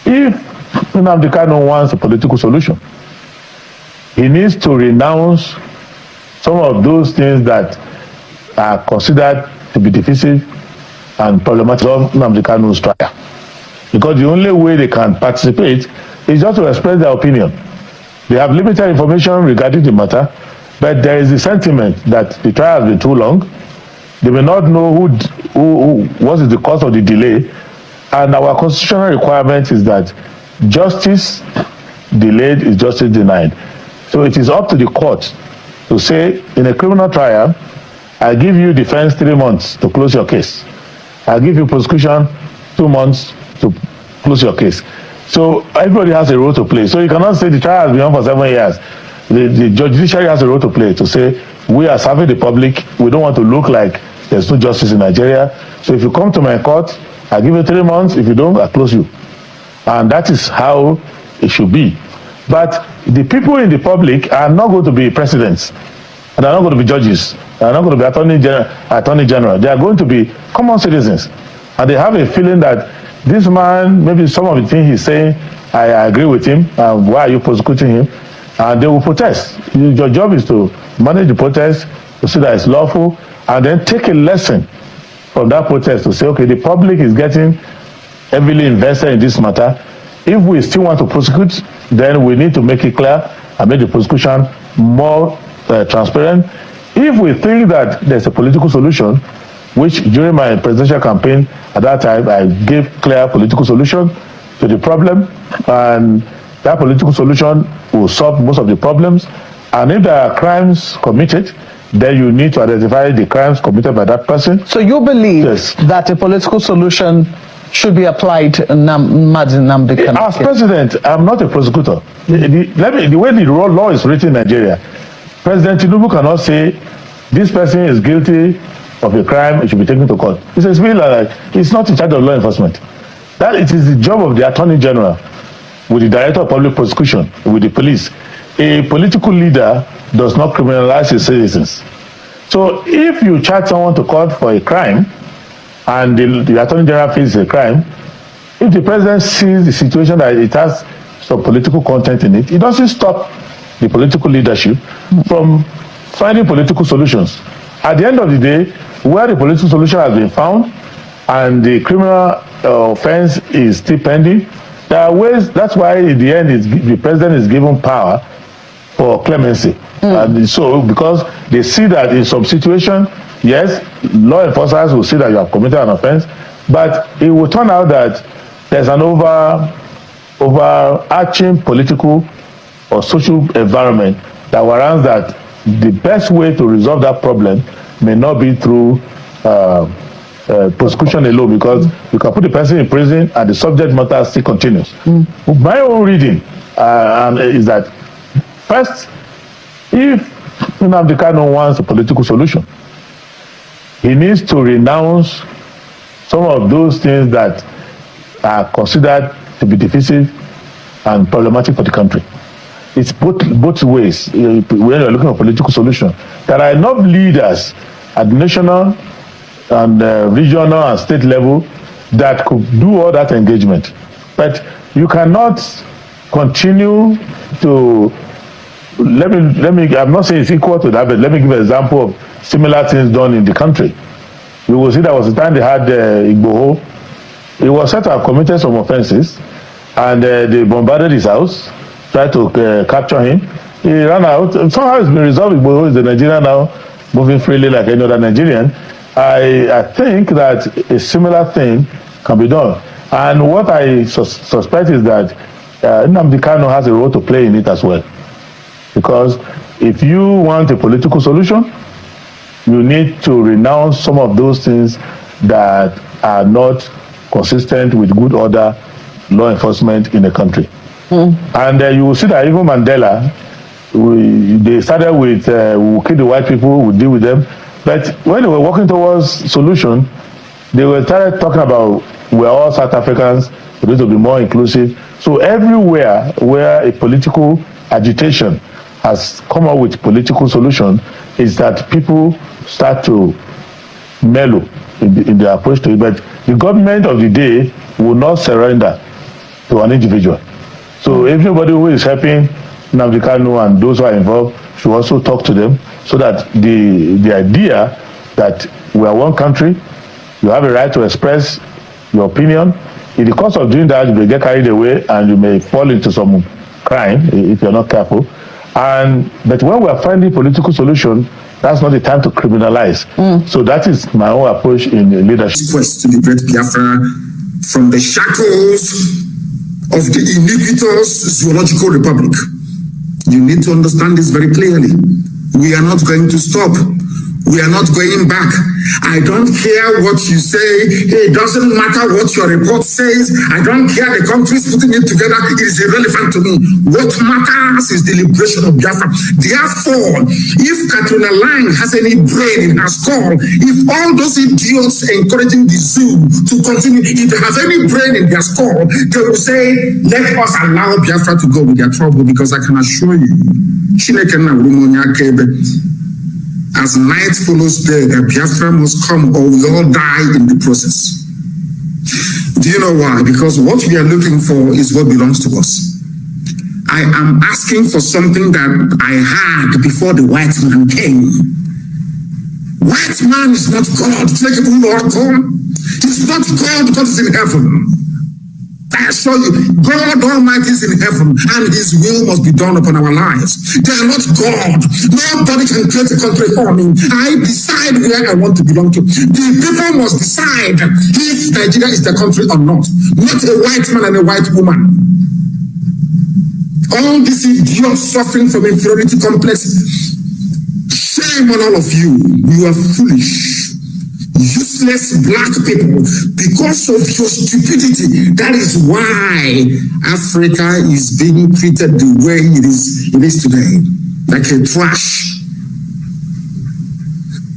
If Nnamdi Kanu wants a political solution, he needs to renounce some of those things that are considered to be divisive and problematic of Nnamdi Kanu's trial. Because the only way they can participate is just to express their opinion. They have limited information regarding the matter, but there is a sentiment that the trial has been too long. They may not know what is the cause of the delay, and our constitutional requirement is that justice delayed is justice denied. So it is up to the court to say, in a criminal trial, I give you defense 3 months to close your case. I give you prosecution 2 months to close your case. So everybody has a role to play. So you cannot say the trial has been on for 7 years. The judiciary has a role to play to say, we are serving the public. We don't want to look like there's no justice in Nigeria. So if you come to my court, I give you 3 months. If you don't, I close you. And that is how it should be. But the people in the public are not going to be presidents. And they're not going to be judges. They're not going to be attorney general. They are going to be common citizens. And they have a feeling that this man, maybe some of the things he's saying, I agree with him. Why are you prosecuting him? And they will protest. Your job is to manage the protest, to see that it's lawful, and then take a lesson from that protest to say, okay, the public is getting heavily invested in this matter. If we still want to prosecute, then we need to make it clear and make the prosecution more transparent. If we think that there's a political solution, which during my presidential campaign at that time, I gave clear political solution to the problem, and that political solution will solve most of the problems. And if there are crimes committed, then you need to identify the crimes committed by that person. So you believe that a political solution should be applied to Nnamdi Kaniu? As president, I'm not a prosecutor. The way the law is written in Nigeria, President Tinubu cannot say this person is guilty of a crime, it should be taken to court. It's a civil, it's not in charge of law enforcement. That it is the job of the Attorney General, with the Director of Public Prosecution, with the police. A political leader does not criminalize his citizens. So if you charge someone to court for a crime, and the Attorney General feels a crime, if the president sees the situation that it has some political content in it, it doesn't stop the political leadership from finding political solutions. At the end of the day, where the political solution has been found and the criminal offense is still pending, there are ways. That's why in the end the president is given power for clemency. And so because they see that in some situation, yes, law enforcers will see that you have committed an offense, but it will turn out that there's an overarching political or social environment that warrants that the best way to resolve that problem may not be through prosecution alone, because you can put the person in prison and the subject matter still continues. My own reading is that first, if Nnamdi Kanu wants a political solution, he needs to renounce some of those things that are considered to be divisive and problematic for the country. It's both ways. When you're looking at a political solution, there are enough leaders at national and regional and state level that could do all that engagement. But you cannot continue to I'm not saying it's equal to that, but let me give an example of similar things done in the country. You will see there was a time they had Igboho. He was said to have committed some offenses, and they bombarded his house, tried to capture him. He ran out. Somehow it's been resolved. Igboho is a Nigerian now, moving freely like any other Nigerian. I think that a similar thing can be done. And what I suspect is that Nnamdi Kanu has a role to play in it as well. Because if you want a political solution, you need to renounce some of those things that are not consistent with good order law enforcement in the country. And you will see that even Mandela, they started with we'll kill the white people, we'll deal with them. But when they were working towards solution, they were started talking about we're all South Africans, we need to be more inclusive. So everywhere where a political agitation has come up with political solution is that people start to mellow in their approach to it. But the government of the day will not surrender to an individual. So everybody who is helping Nnamdi Kanu and those who are involved should also talk to them, so that the idea that we are one country, you have a right to express your opinion. In the course of doing that, you may get carried away and you may fall into some crime if you're not careful. But when we are finding political solution, that's not the time to criminalize. So that is my own approach in leadership. Quest to liberate Biafra from the shackles of the iniquitous zoological republic. You need to understand this very clearly. We are not going to stop. We are not going back. I don't care what you say. It doesn't matter what your report says. I don't care the countries putting it together. It is irrelevant to me. What matters is the liberation of Biafra. Therefore, if Katrina Lang has any brain in her skull, if all those idiots encouraging the zoo to continue, if they have any brain in their skull, they will say, let us allow Biafra to go with their trouble, because I can assure you, as night follows day, that Biafra must come or we all die in the process. Do you know why? Because what we are looking for is what belongs to us. I am asking for something that I had before the white man came. White man is not God. He's not God. God is in heaven. I assure you, God Almighty is in heaven, and His will must be done upon our lives. They are not God. Nobody can create a country for me. I decide where I want to belong to. The people must decide if Nigeria is the country or not a white man and a white woman. All these idiots suffering from inferiority complex. Shame on all of you. You are foolish. Useless black people, because of your stupidity. That is why Africa is being treated the way it is today, like a trash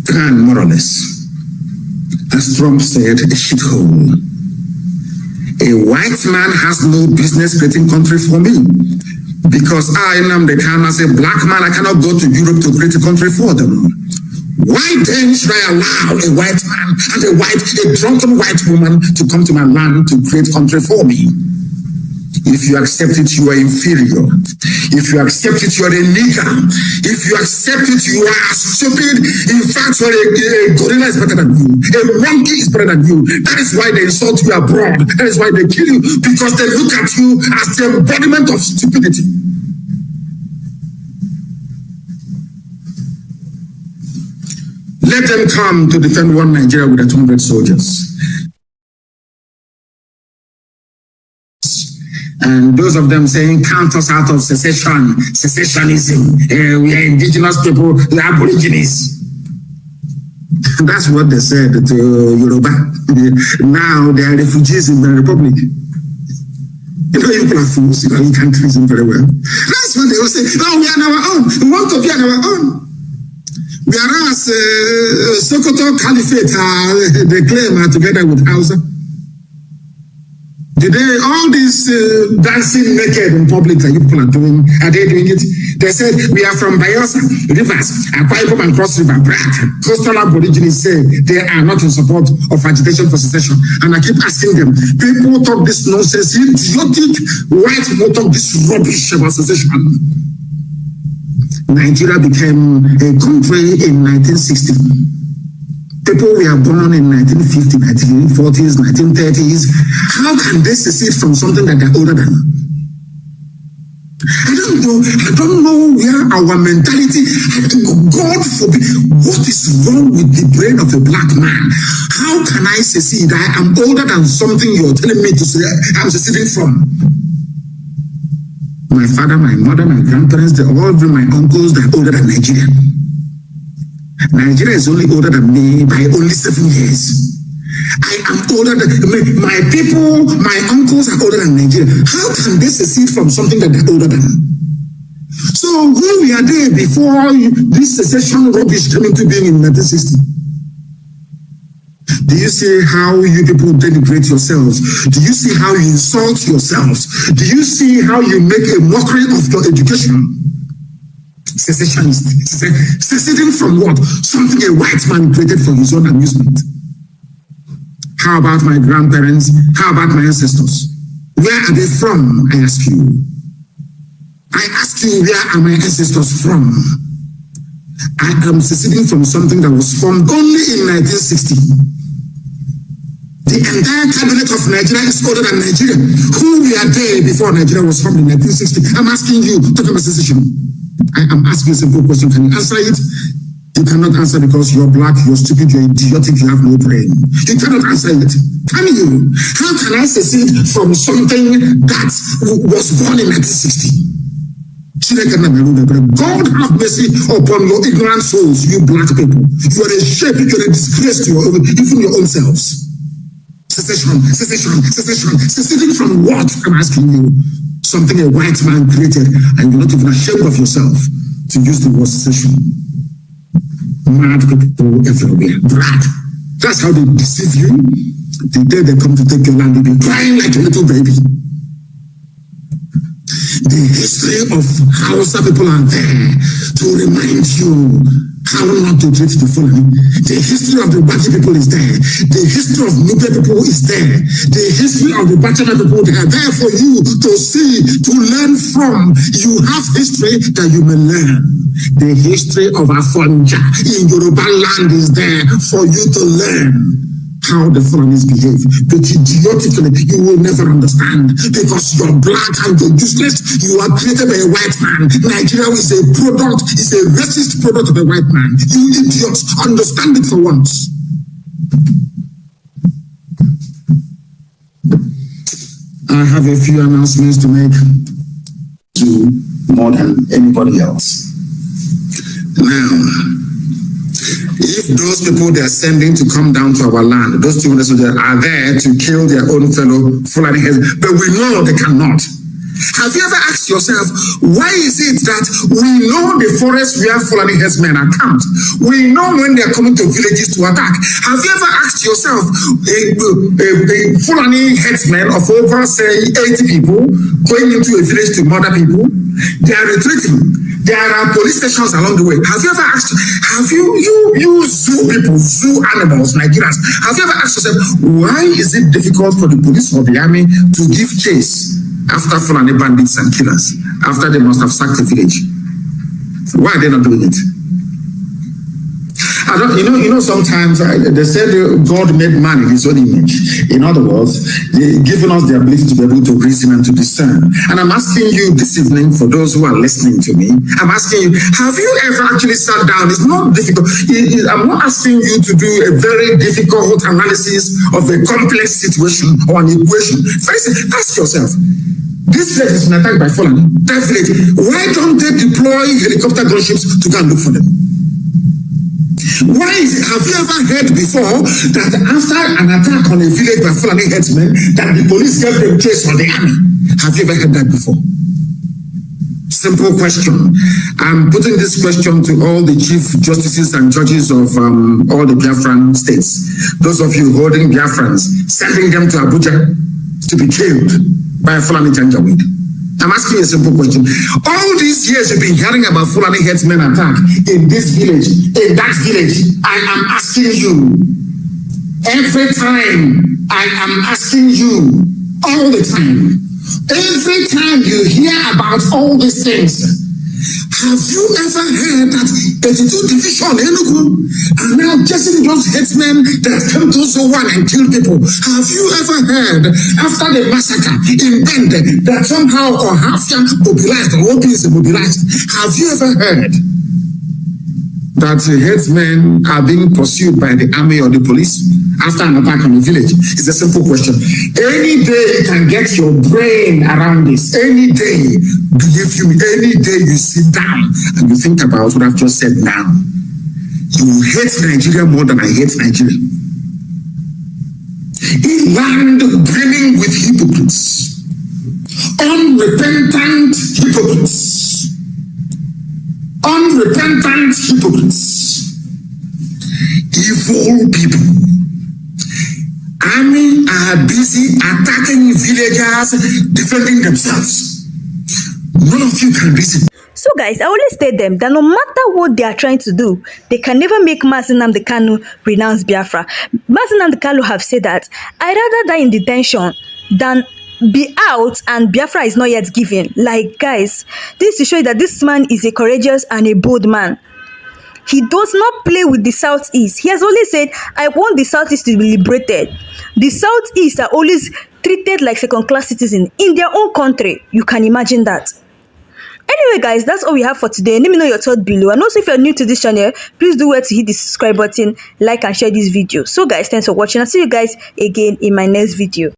can, more or less. As Trump said, a shithole. A white man has no business creating country for me, because I am the kind as a black man, I cannot go to Europe to create a country for them. Why then should I allow a white man and a drunken white woman to come to my land to create country for me? If you accept it, you are inferior. If you accept it, you are a nigger. If you accept it, you are stupid. In fact, a gorilla is better than you. A monkey is better than you. That is why they insult you abroad. That is why they kill you, because they look at you as the embodiment of stupidity. Let them come to defend one Nigeria with 200 soldiers. And those of them saying, count us out of secessionism. We are indigenous people, we are aborigines. That's what they said to Yoruba. Now they are refugees in the Republic. You know, people are fools, you can't reason very well. That's what they will say. No, we are on our own. We want to be on our own. Whereas Sokoto Caliphate, they claim are together with Hausa. Today, all this dancing naked in public that you people are doing, are they doing it? They said, we are from Bayelsa, Rivers, Akwa Ibom and Cross River, Black. Coastal Aborigines say they are not in support of agitation for secession. And I keep asking them, people talk this nonsense, idiotic white people talk this rubbish about secession. Nigeria became a country in 1960. People were born in 1950, 1940s, 1930s. How can they secede from something that they're older than? I don't know where our mentality, God forbid, what is wrong with the brain of a black man? How can I secede? I am older than something you're telling me to say I'm seceding from. My father, my mother, my grandparents, all of my uncles, they're older than Nigeria. Nigeria is only older than me by only 7 years. I am older than my people, my uncles are older than Nigeria. How can they secede from something that they're older than? So when we are there before this secession rubbish came into being in 1960, do you see how you people denigrate yourselves? Do you see how you insult yourselves? Do you see how you make a mockery of your education? Secessionist. Seceding from what? Something a white man created for his own amusement. How about my grandparents? How about my ancestors? Where are they from, I ask you? I ask you, where are my ancestors from? I am seceding from something that was formed only in 1960. The entire cabinet of Nigeria is older than Nigeria. Who were they before Nigeria was formed in 1960? I'm asking you, talking about secession. I am asking a simple question. Can you answer it? You cannot answer because you're black, you're stupid, you're idiotic, you have no brain. You cannot answer it. Can you? How can I secede from something that was born in 1960? God have mercy upon your ignorant souls, you black people. You are a shame, you are a disgrace to even your own selves. Secession. Seceding from what? I'm asking you. Something a white man created, and you're not even ashamed of yourself to use the word secession. Mad people everywhere. Black. That's how they deceive you. The day they come to take your land, you'll be crying like a little baby. The history of Hausa people are there to remind you how not to treat the Fulani. The history of the Baki people is there. The history of Nupe people is there. The history of the Bachana people, they are there for you to see, to learn from. You have history that you may learn. The history of Afonja in Yoruba land is there for you to learn how the Fulanis behave. But idiotically, you will never understand because you're black and you're useless. You are created by a white man. Nigeria is a product, is a racist product of a white man. You idiots, understand it for once. I have a few announcements to make to more than anybody else. Now, if those people they are sending to come down to our land, those 200 soldiers are there to kill their own fellow Fulani heads, but we know they cannot. Have you ever asked yourself, why is it that we know the forest where Fulani headsmen are camped? We know when they are coming to villages to attack. Have you ever asked yourself, a Fulani headsman of over, say, 80 people going into a village to murder people? They are retreating. There are police stations along the way. Have you ever asked, have you zoo people, zoo animals, Nigerians, have you ever asked yourself, why is it difficult for the police or the army to give chase after Fulani bandits and killers, after they must have sacked the village? Why are they not doing it? I don't, sometimes they said God made man in his own image. In other words, giving us the ability to be able to reason and to discern. And I'm asking you this evening, for those who are listening to me, I'm asking you, have you ever actually sat down? It's not difficult. I'm not asking you to do a very difficult analysis of a complex situation or an equation. For instance, ask yourself, this village has been attacked by Fulani. That village, why don't they deploy helicopter gunships to go and look for them? Why have you ever heard before that after an attack on a village by Fulani headsmen, that the police gave them chase on the army? Have you ever heard that before? Simple question. I'm putting this question to all the chief justices and judges of all the Biafran states. Those of you holding Biafrans, sending them to Abuja to be killed by a Fulani Janjaweed. I'm asking you a simple question. All these years you've been hearing about Fulani headsmen attack in this village, in that village. I am asking you. Every time I am asking you, all the time. Every time you hear about all these things, have you ever heard that 82 Division Enugu are now chasing those headsmen that came to Zowan and killed people? Have you ever heard, after the massacre in Bende, that somehow Ohafia mobilized, or OPs mobilized? Have you ever heard that headsmen are being pursued by the army or the police after an attack on a village? It's a simple question. Any day you can get your brain around this. Any day, believe you, any day you sit down and you think about what I've just said now, you hate Nigeria more than I hate Nigeria. A land brimming with hypocrites, unrepentant hypocrites. Unrepentant hypocrites, evil people. Army are busy attacking villagers, defending themselves. None of you can reason. So guys, I always tell them that no matter what they are trying to do, they can never make Nnamdi Kanu renounce Biafra. Nnamdi Kanu have said that, I rather die in detention than be out and Biafra is not yet given. Like, guys, this is to show you that this man is a courageous and a bold man. He does not play with the Southeast. He has always said, I want the Southeast to be liberated. The Southeast are always treated like second-class citizens in their own country. You can imagine that. Anyway, guys, that's all we have for today. Let me know your thoughts below. And also, if you're new to this channel, please do well to hit the subscribe button, like and share this video. So, guys, thanks for watching. I'll see you guys again in my next video.